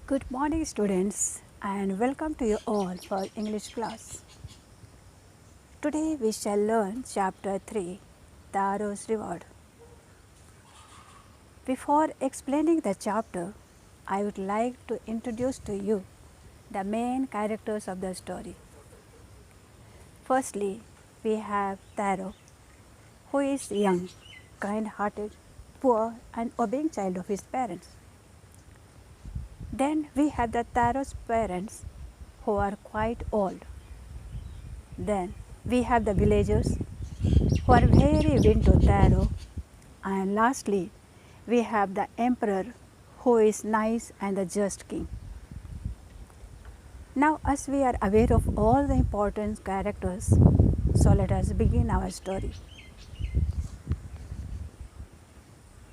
Good morning, students, and welcome to you all for English class. Today we shall learn Chapter 3 Taro's Reward. Before explaining the chapter, I would like to introduce to you the main characters of the story. Firstly, we have Taro, who is young, kind hearted, poor, and obeying child of his parents. Then we have the Taro's parents, who are quite old. Then we have the villagers who are very into taro. And lastly, we have the emperor who is nice and the just king. Now, as we are aware of all the important characters, so let us begin our story.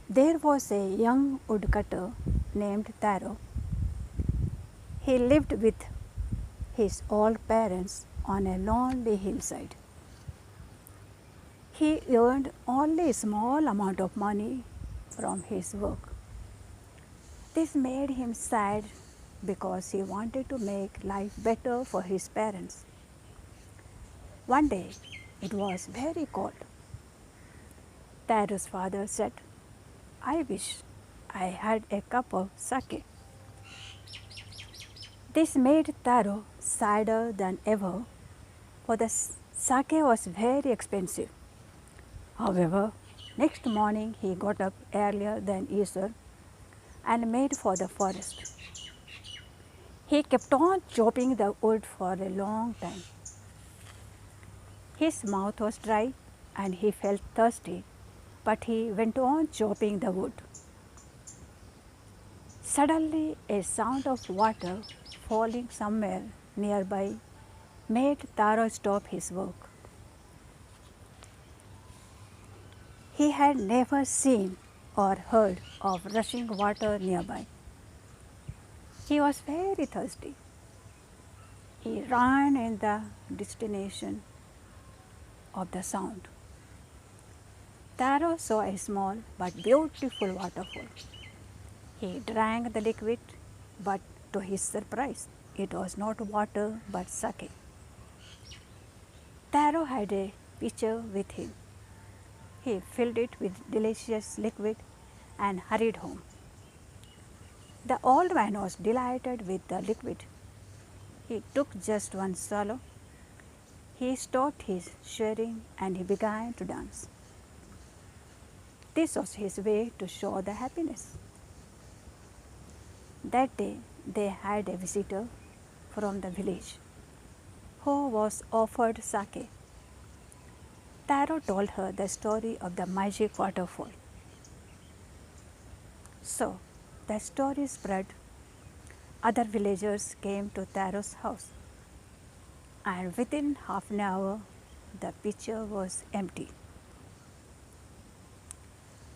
There was a young woodcutter named Taro. He lived with his old parents on a lonely hillside. He earned only a small amount of money from his work. This made him sad because he wanted to make life better for his parents. One day, it was very cold. Taro's father said, "I wish I had a cup of sake." This made Taro sadder than ever, for the sake was very expensive. However, next morning he got up earlier than usual and made for the forest. He kept on chopping the wood for a long time. His mouth was dry and he felt thirsty, but he went on chopping the wood. Suddenly, a sound of water falling somewhere nearby made Taro stop his work. He had never seen or heard of rushing water nearby. He was very thirsty. He ran in the destination of the sound. Taro saw a small but beautiful waterfall. He drank the liquid, but to his surprise, it was not water but sake. Taro had a pitcher with him. He filled it with delicious liquid and hurried home. The old man was delighted with the liquid. He took just one swallow. He stopped his shearing and he began to dance. This was his way to show the happiness. That day they had a visitor from the village who was offered sake. Taro told her the story of the magic waterfall. So the story spread. Other villagers came to Taro's house, and within half an hour the pitcher was empty.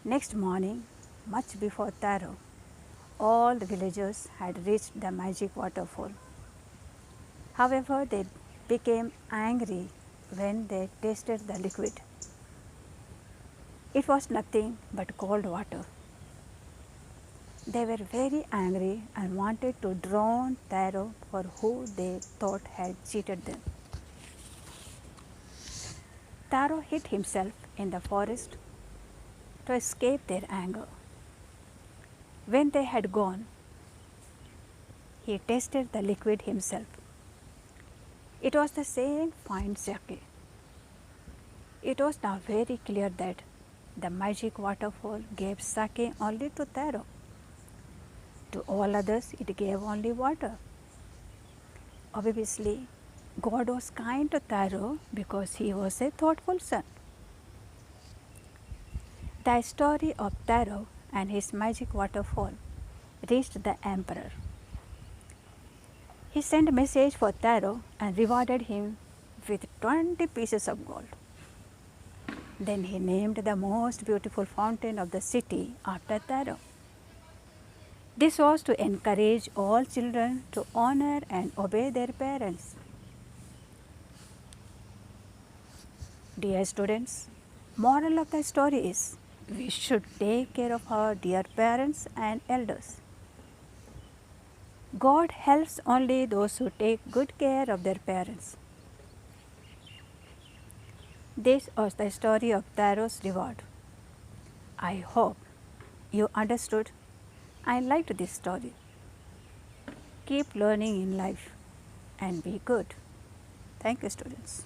Next morning, much before Taro, all the villagers had reached the magic waterfall. However, they became angry when they tasted the liquid. It was nothing but cold water. They were very angry and wanted to drown Taro for who they thought had cheated them. Taro hid himself in the forest to escape their anger. When they had gone, he tasted the liquid himself. It was the same fine sake. It was now very clear that the magic waterfall gave sake only to Taro. To all others, it gave only water. Obviously, God was kind to Taro because he was a thoughtful son. The story of Taro and his magic waterfall reached the emperor. He sent a message for Taro and rewarded him with 20 pieces of gold. Then he named the most beautiful fountain of the city after Taro. This was to encourage all children to honor and obey their parents. Dear students, moral of the story is we should take care of our dear parents and elders. God helps only those who take good care of their parents. This was the story of Taro's reward. I hope you understood and liked this story. Keep learning in life and be good. Thank you, students.